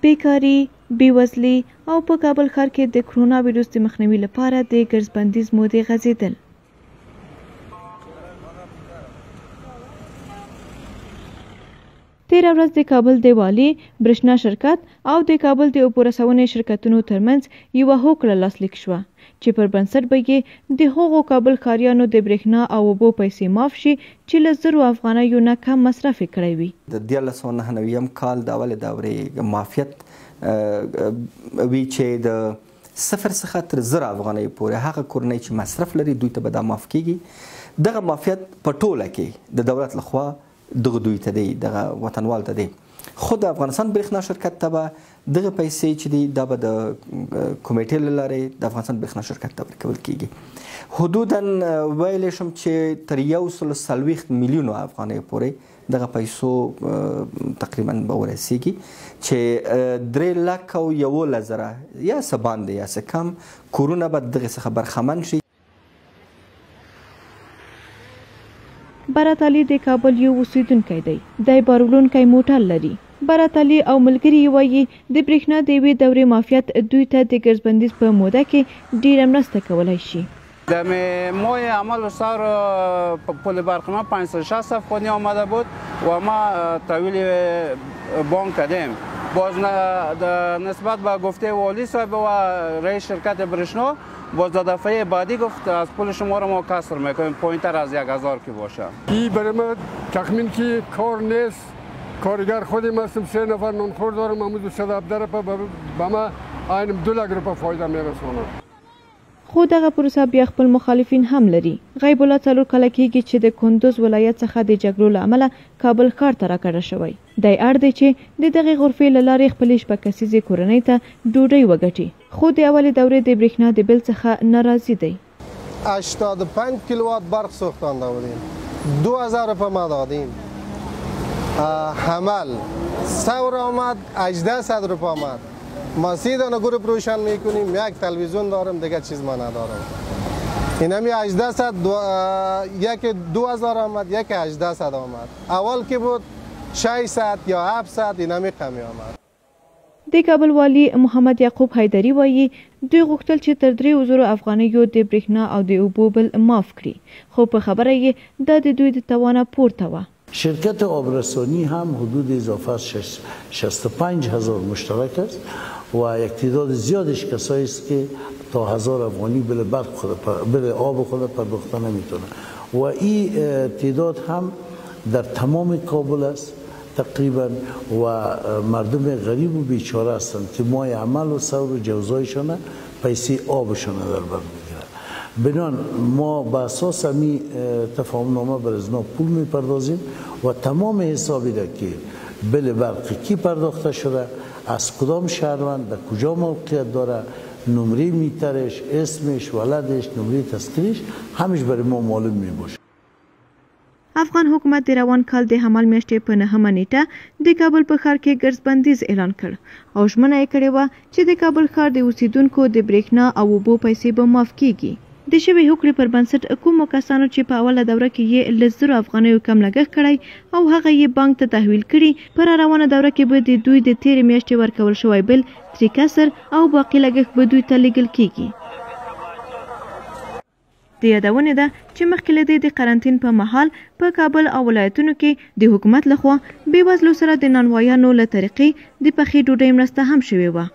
بیکاري، بېوزلي او په کابل ښار کې د کرونا ویروس د مخنیوي لپاره د ګرځبندیز مودې غځېدل. تیره ورځ د کابل د والي، برېښنا شرکت او د کابل د اوبو رسونې شرکتونو ترمنځ یوه هوکړه لاسلیک شوه چې پر بنسټ به یې د هغو کابل ښاریانو د برېښنا او اوبو پیسې معاف شي چې له 1000 افغانیو نه کم مصرف یې کړی وي. د 1999 کال د اولې دورې معافیت وی چې د 0 څخه تر 1000 افغانیو پورې هغه کورنۍ چې مصرف لري دوی ته به دا معاف کیږي. دغه معافیت په ټوله کې د دولت لخوا دغه دوی ته دی، دغه وطنوال ته دی. خو د افغانستان برېښنا شرکت ته به دغه پیسې چې دي دا به د کمیټې له لارې د افغانستان برېښنا شرکت ته ورکول کیږي. حدودا ویلی شم چې تر 140 میلیونو افغانیو پورې دغه پیسو تقریبا به ورسیږي چې 3,11,000 یا څه باندې یا څه کم کورونه به دغه څخه برخمن شي. برات علي د کابل یو اوسیدونکی دی. دی بارولونکی موټر لري. برات علي او ملګري وایي د برېښنا د یوې دورې معافیت دوی ته د ګرځبندیز په موده کې ډیره مرسته کولی شي. در ماه عمل و سار پول برق ما 560 افغانی آمده بود و ما تحویل بانک کردیم. باز نسبت به گفته والی صاحب و رئیس شرکت برېښنا باز دفعه بعدی گفت از پول شما رو ما کسر میکنیم پایین‌تر از 1000 که باشه. این برای ما تخمین که کار نیست. کارگر خودم هستم، 3 نفر نونخور دارم، امروز 117 به ما عین 2 لک روپیه فایده میرسونه. خو دغه پروسه بیا خپل مخالفین هم لري. غیب الله 4 کاله کېږي چې د کندوز ولایت څخه د جګړو له امله کابل ښار ته راکډه شوی. دی اړ دی چې د دغې غرفې له لارې خپلې شپږ کسیزې کورنۍ ته ډوډۍ وګټي، خو د اولې دورې د برېښنا د بل څخه ناراضي دی. 85 کیلووات برق سوختانده بودیم، 2000 روپیه ما دادیم. حمل سور آمد، 1800 روپیه آمد. ما 3 دانه گروپ روشن میکنیم، یک تلویزیون دارم، دیگه چیز ما ندارم. این همی 1800 یک 2000 آمد، یک 1800 آمد. اول که بود 600 یا 700 این همی کمی آمد. د کابل والی محمد یعقوب حیدری وایي دوی غوښتل چې تر 3000 افغانیو د برېښنا او د اوبو بل معاف کړي، خو په خبره یې دا د دوی د توانه پورته وه. شرکت آبرسانی هم حدود اضافه 65,000 مشترک است و یک تعداد زیادش کسایی است که تا 1000 افغانی بل آب خود پرداخته نمیتونه و این تعداد هم در تمام کابل است تقریبا و مردم غریب و بیچاره هستند که مای عمل و سور و جوزایشان پیسه آبشان در بر میگیرند. بنان ما به اساس همی تفاهم نامه بر ازنا پول میپردازیم و تمام حسابی را که بل برق کی پرداخته شده، از کدام شهروند در کجا موقعیت داره، نمره میترش، اسمش، ولدش، نمره تذکرش همش برای ما معلوم میباشه. افغان حکومت د روان کال د حمل میاشتې په 9مه نیټه د کابل په ښار کې ګرځبندیز اعلان کړ او ژمنه یې کړې وه چې د کابل ښار د اوسیدونکو د برېښنا او اوبو پیسې به معاف کیږي. د شوې هوکړې پر بنسټ کومو کسانو چې په اوله دوره کې یې له 1000 افغانیو کم لګښت کړی او هغه یې بانک ته تحویل کړي، پر روانه دوره کې به د دوی د تېرې میاشتې ورکول شوی بل ترې کسر او باقي لګښت به دوی ته لیږل کیږي. د یادونې ده چې مخکې له دې د قرنطین په مهال په کابل او ولایتونو کې د حکومت لخوا بېوزلو سره د نانوایانو له طریقې د پخې ډوډۍ مرسته هم شوې وه.